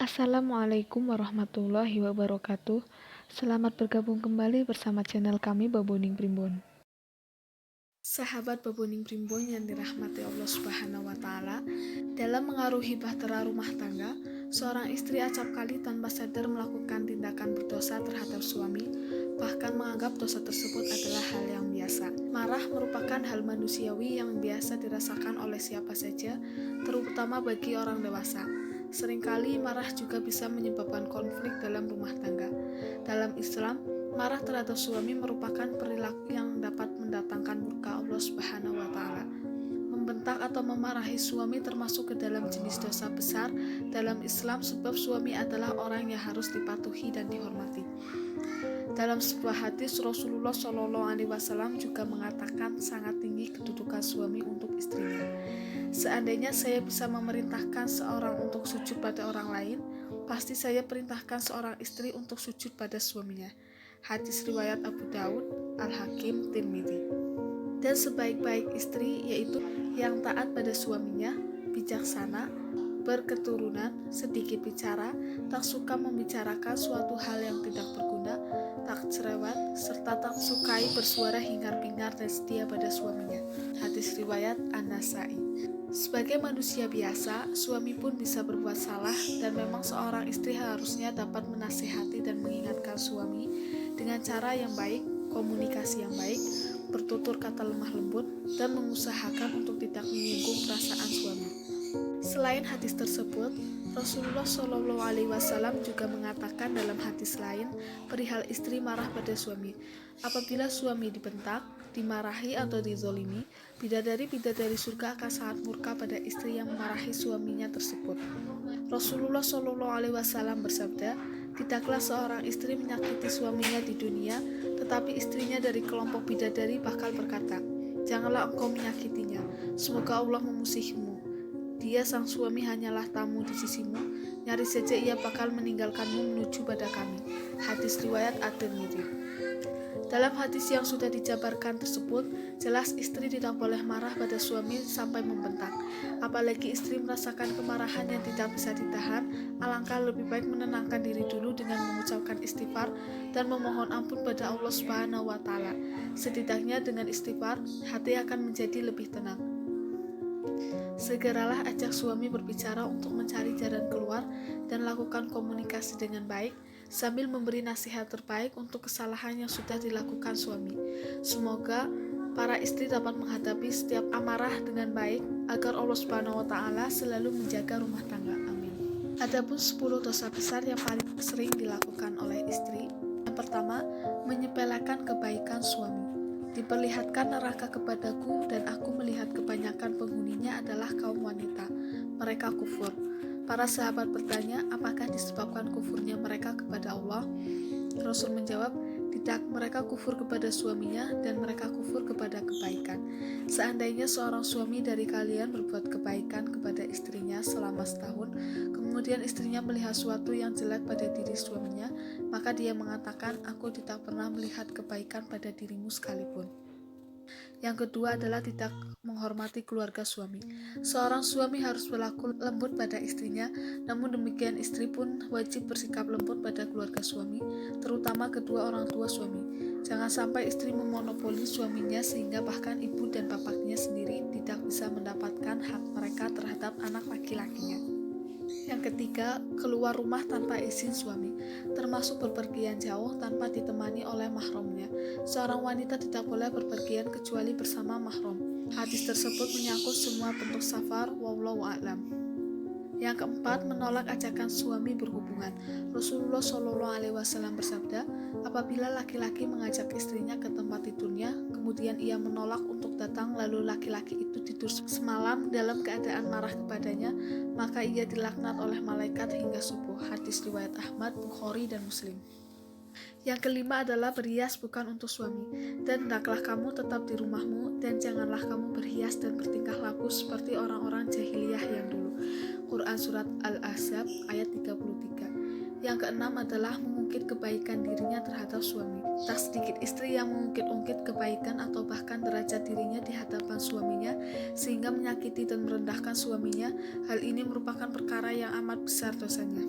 Assalamualaikum warahmatullahi wabarakatuh. Selamat bergabung kembali bersama channel kami Baboning Primbon. Sahabat Baboning Primbon yang dirahmati Allah Subhanahu wa taala, dalam mengaruhi bahtera rumah tangga, seorang istri acap kali tanpa sadar melakukan tindakan berdosa terhadap suami, bahkan menganggap dosa tersebut adalah hal yang biasa. Marah merupakan hal manusiawi yang biasa dirasakan oleh siapa saja, terutama bagi orang dewasa. Seringkali marah juga bisa menyebabkan konflik dalam rumah tangga. Dalam Islam, marah terhadap suami merupakan perilaku yang dapat mendatangkan murka Allah Subhanahu wa taala. Membentak atau memarahi suami termasuk ke dalam jenis dosa besar dalam Islam, sebab suami adalah orang yang harus dipatuhi dan dihormati. Dalam sebuah hadis, Rasulullah SAW juga mengatakan sangat tinggi kedudukan suami untuk istrinya. Seandainya saya bisa memerintahkan seorang untuk sujud pada orang lain, pasti saya perintahkan seorang istri untuk sujud pada suaminya. Hadis riwayat Abu Daud, Al-Hakim, Tirmidzi. Dan sebaik-baik istri yaitu yang taat pada suaminya, bijaksana, berketurunan, sedikit bicara, tak suka membicarakan suatu hal yang tidak berguna, tak cerewet, serta tak sukai bersuara hingar-bingar dan setia pada suaminya. Hadis riwayat An-Nasai. Sebagai manusia biasa, suami pun bisa berbuat salah, dan memang seorang istri harusnya dapat menasihati dan mengingatkan suami dengan cara yang baik, komunikasi yang baik, bertutur kata lemah lembut, dan mengusahakan untuk tidak menyinggung perasaan suami. Selain hadis tersebut, Rasulullah SAW juga mengatakan dalam hadis lain perihal istri marah pada suami. Apabila suami dibentak, dimarahi atau dizolimi, bidadari-bidadari surga akan sangat murka pada istri yang memarahi suaminya tersebut. Rasulullah SAW bersabda, tidaklah seorang istri menyakiti suaminya di dunia, tetapi istrinya dari kelompok bidadari bakal berkata, janganlah engkau menyakitinya, semoga Allah memusuhimu. Dia sang suami hanyalah tamu di sisimu, nyaris saja ia bakal meninggalkanmu menuju pada kami. Hadis riwayat At-Tirmidzi. Dalam hadis yang sudah dijabarkan tersebut, jelas istri tidak boleh marah pada suami sampai membentak. Apalagi istri merasakan kemarahan yang tidak bisa ditahan, alangkah lebih baik menenangkan diri dulu dengan mengucapkan istighfar dan memohon ampun pada Allah Subhanahu wa taala. Setidaknya dengan istighfar, hati akan menjadi lebih tenang. Segeralah ajak suami berbicara untuk mencari jalan keluar dan lakukan komunikasi dengan baik sambil memberi nasihat terbaik untuk kesalahan yang sudah dilakukan suami. Semoga para istri dapat menghadapi setiap amarah dengan baik agar Allah Subhanahu wa taala selalu menjaga rumah tangga. Amin. Adapun 10 dosa besar yang paling sering dilakukan oleh istri. Yang pertama, menyepelekan kebaikan suami. Diperlihatkan neraka kepadaku, dan aku melihat kebanyakan penghuninya adalah kaum wanita. Mereka kufur. Para sahabat bertanya, apakah disebabkan kufurnya mereka kepada Allah? Rasul menjawab, tidak, mereka kufur kepada suaminya dan mereka kufur kepada kebaikan. Seandainya seorang suami dari kalian berbuat kebaikan kepada istrinya selama setahun, kemudian istrinya melihat sesuatu yang jelek pada diri suaminya, maka dia mengatakan, aku tidak pernah melihat kebaikan pada dirimu sekalipun. Yang kedua adalah tidak menghormati keluarga suami. Seorang suami harus berlaku lembut pada istrinya, namun demikian istri pun wajib bersikap lembut pada keluarga suami, terutama kedua orang tua suami. Jangan sampai istri memonopoli suaminya sehingga bahkan ibu dan bapaknya sendiri tidak bisa mendapatkan hak mereka terhadap anak laki-lakinya. Yang ketiga, keluar rumah tanpa izin suami, termasuk berpergian jauh tanpa ditemani oleh mahramnya. Seorang wanita tidak boleh berpergian kecuali bersama mahram. Hadis tersebut menyangkut semua bentuk safar, wallahu a'lam. Yang keempat, menolak ajakan suami berhubungan. Rasulullah SAW bersabda, apabila laki-laki mengajak istrinya ke tempat tidurnya, kemudian ia menolak untuk datang, lalu laki-laki itu tidur semalam dalam keadaan marah kepadanya, maka ia dilaknat oleh malaikat hingga subuh. Hadis riwayat Ahmad, Bukhari, dan Muslim. Yang kelima adalah berhias bukan untuk suami. Dan hendaklah kamu tetap di rumahmu, dan janganlah kamu berhias dan bertingkah laku seperti orang-orang jahiliyah yang dulu. Quran Surat Al-Ahzab ayat 33. Yang keenam adalah mengungkit kebaikan dirinya terhadap suami. Tak sedikit istri yang mengungkit-ungkit kebaikan atau bahkan derajat dirinya di hadapan suaminya sehingga menyakiti dan merendahkan suaminya. Hal ini merupakan perkara yang amat besar dosanya.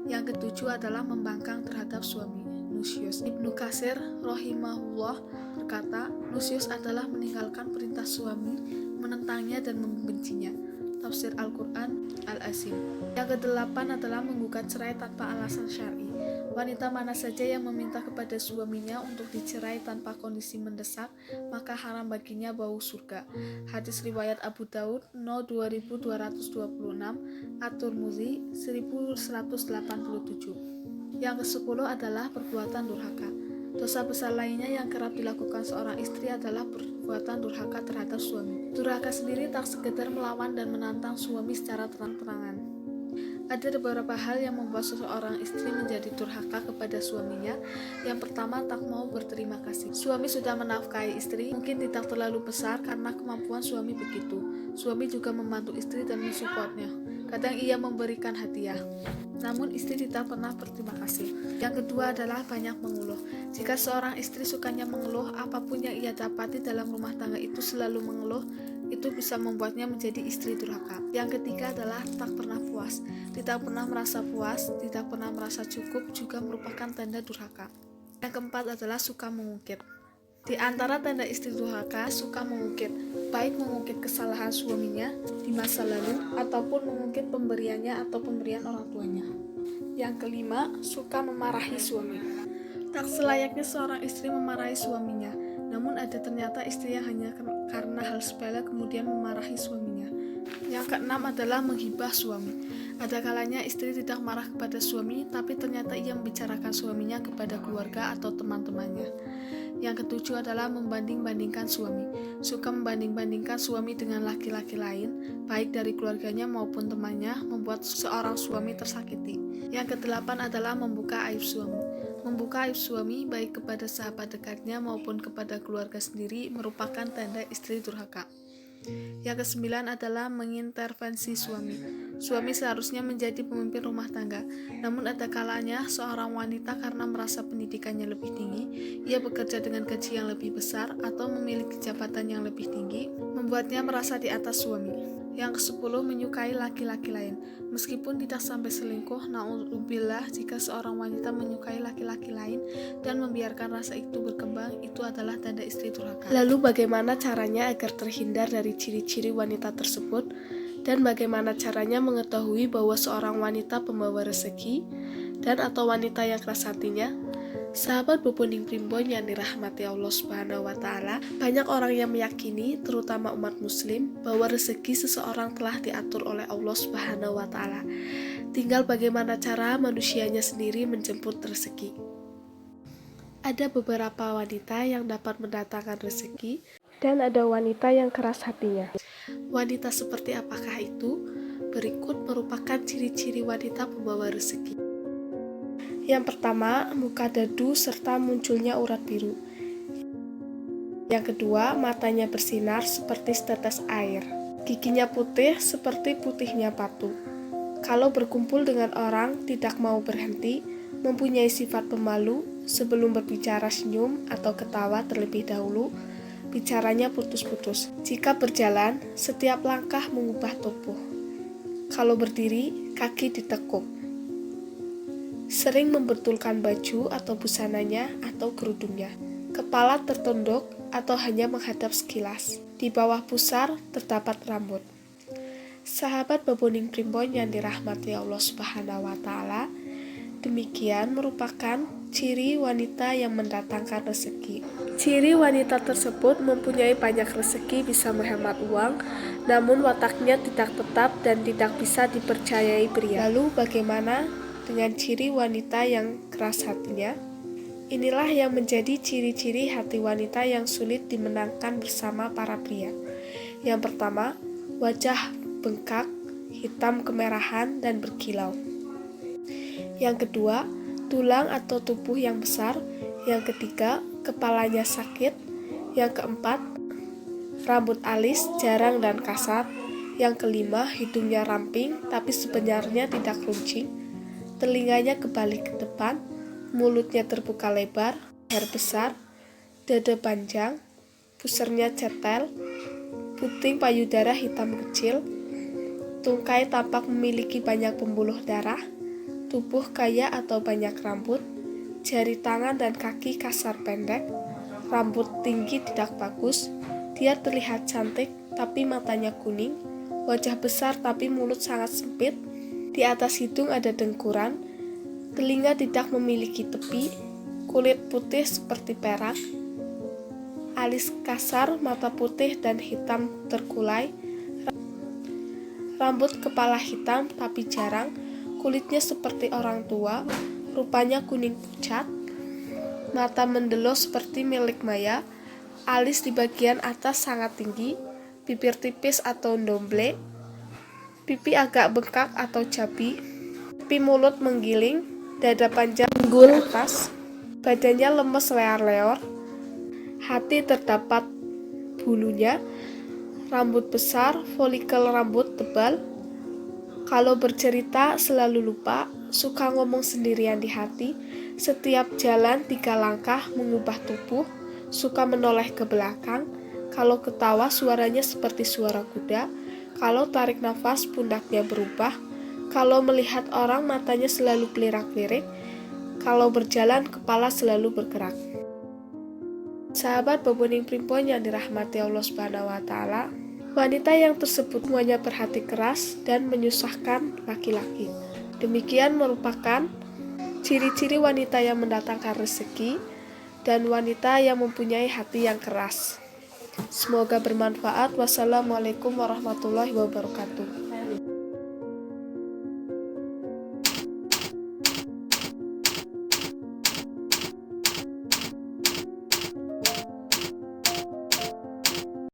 Yang ketujuh adalah membangkang terhadap suami, nusyuz. Ibnu Katsir rahimahullah berkata, nusyuz adalah meninggalkan perintah suami, menentangnya dan membencinya. Tafsir Al-Quran Al-Azim. Yang kedelapan adalah menggugat cerai tanpa alasan syar'i. Wanita mana saja yang meminta kepada suaminya untuk dicerai tanpa kondisi mendesak, maka haram baginya bau surga. Hadis riwayat Abu Daud No. 2226, At-Tirmidzi 1187. Yang ke-10 adalah perbuatan durhaka. Dosa besar lainnya yang kerap dilakukan seorang istri adalah perbuatan durhaka terhadap suami. Durhaka sendiri tak sekedar melawan dan menantang suami secara terang-terangan. Ada beberapa hal yang membuat seseorang istri menjadi durhaka kepada suaminya. Yang pertama, tak mau berterima kasih. Suami sudah menafkahi istri, mungkin tidak terlalu besar karena kemampuan suami begitu. Suami juga membantu istri dan mensupportnya. Kadang ia memberikan hadiah, namun istri tidak pernah berterima kasih. Yang kedua adalah banyak mengeluh. Jika seorang istri sukanya mengeluh, apapun yang ia dapati dalam rumah tangga itu selalu mengeluh, itu bisa membuatnya menjadi istri durhaka. Yang ketiga adalah tak pernah puas. Tidak pernah merasa puas, tidak pernah merasa cukup juga merupakan tanda durhaka. Yang keempat adalah suka mengungkit. Di antara tanda istri durhaka, suka mengungkit, baik mengungkit kesalahan suaminya di masa lalu ataupun mengungkit pemberiannya atau pemberian orang tuanya. Yang kelima, suka memarahi suami. Tak selayaknya seorang istri memarahi suaminya, namun ada ternyata istri yang hanya karena hal sepele kemudian memarahi suaminya. Yang keenam adalah menghibah suami. Ada kalanya istri tidak marah kepada suami, tapi ternyata ia membicarakan suaminya kepada keluarga atau teman-temannya. Yang ketujuh adalah membanding-bandingkan suami. Suka membanding-bandingkan suami dengan laki-laki lain, baik dari keluarganya maupun temannya, membuat seorang suami tersakiti. Yang kedelapan adalah membuka aib suami. Membuka aib suami baik kepada sahabat dekatnya maupun kepada keluarga sendiri merupakan tanda istri durhaka. Yang kesembilan adalah mengintervensi suami. Suami seharusnya menjadi pemimpin rumah tangga, namun ada kalanya seorang wanita karena merasa pendidikannya lebih tinggi, ia bekerja dengan gaji yang lebih besar atau memiliki jabatan yang lebih tinggi, membuatnya merasa di atas suami. Yang ke-10, menyukai laki-laki lain. Meskipun tidak sampai selingkuh, na'udzubillah, jika seorang wanita menyukai laki-laki lain dan membiarkan rasa itu berkembang, itu adalah tanda istri durhaka. Lalu bagaimana caranya agar terhindar dari ciri-ciri wanita tersebut? Dan bagaimana caranya mengetahui bahwa seorang wanita pembawa rezeki dan atau wanita yang keras hatinya? Sahabat Bebonding Primbon yang dirahmati Allah Subhanahu wa Ta'ala, banyak orang yang meyakini, terutama umat Muslim, bahwa rezeki seseorang telah diatur oleh Allah Subhanahu wa Ta'ala. Tinggal bagaimana cara manusianya sendiri menjemput rezeki. Ada beberapa wanita yang dapat mendatangkan rezeki, dan ada wanita yang keras hatinya. Wanita seperti apakah itu? Berikut merupakan ciri-ciri wanita pembawa rezeki. Yang pertama, muka dadu serta munculnya urat biru. Yang kedua, matanya bersinar seperti setetes air. Giginya putih seperti putihnya batu. Kalau berkumpul dengan orang, tidak mau berhenti, mempunyai sifat pemalu, sebelum berbicara senyum atau ketawa terlebih dahulu, bicaranya putus-putus. Jika berjalan, setiap langkah mengubah tubuh. Kalau berdiri, kaki ditekuk. Sering membetulkan baju atau busananya atau kerudungnya. Kepala tertunduk atau hanya menghadap sekilas. Di bawah pusar terdapat rambut. Sahabat Bebonding Primbon yang dirahmati Allah Subhanahu wa Ta'ala, demikian merupakan ciri wanita yang mendatangkan rezeki. Ciri wanita tersebut mempunyai banyak rezeki, bisa menghemat uang, namun wataknya tidak tetap dan tidak bisa dipercayai pria. Lalu bagaimana dengan ciri wanita yang keras hatinya? Inilah yang menjadi ciri-ciri hati wanita yang sulit dimenangkan bersama para pria. Yang pertama, wajah bengkak, hitam kemerahan dan berkilau. Yang kedua, tulang atau tubuh yang besar. Yang ketiga, kepalanya sakit. Yang keempat, rambut alis, jarang dan kasar. Yang kelima, hidungnya ramping tapi sebenarnya tidak runcing. Telinganya kebalik ke depan, mulutnya terbuka lebar, leher besar, dada panjang, pusernya cetel, puting payudara hitam kecil, tungkai tampak memiliki banyak pembuluh darah, tubuh kaya atau banyak rambut, jari tangan dan kaki kasar pendek, rambut tinggi tidak bagus, dia terlihat cantik tapi matanya kuning, wajah besar tapi mulut sangat sempit, di atas hidung ada dengkuran, telinga tidak memiliki tepi, kulit putih seperti perak, alis kasar, mata putih dan hitam terkulai, rambut kepala hitam tapi jarang, kulitnya seperti orang tua, rupanya kuning pucat, mata mendelo seperti milik Maya, alis di bagian atas sangat tinggi, bibir tipis atau ndomble, pipi agak bengkak atau cabi, pipi mulut menggiling, dada panjang menggul atas, badannya lemes leor-leor, hati terdapat bulunya, rambut besar, folikel rambut tebal, kalau bercerita selalu lupa, suka ngomong sendirian di hati, setiap jalan 3 langkah mengubah tubuh, suka menoleh ke belakang, kalau ketawa suaranya seperti suara kuda, kalau tarik nafas pundaknya berubah, kalau melihat orang matanya selalu kelirak-lirik, kalau berjalan kepala selalu bergerak. Sahabat Boboning Primpon yang dirahmati Allah Subhanahu wa Ta'ala, wanita yang tersebut semuanya berhati keras dan menyusahkan laki-laki. Demikian merupakan ciri-ciri wanita yang mendatangkan rezeki dan wanita yang mempunyai hati yang keras. Semoga bermanfaat. Wassalamualaikum warahmatullahi wabarakatuh.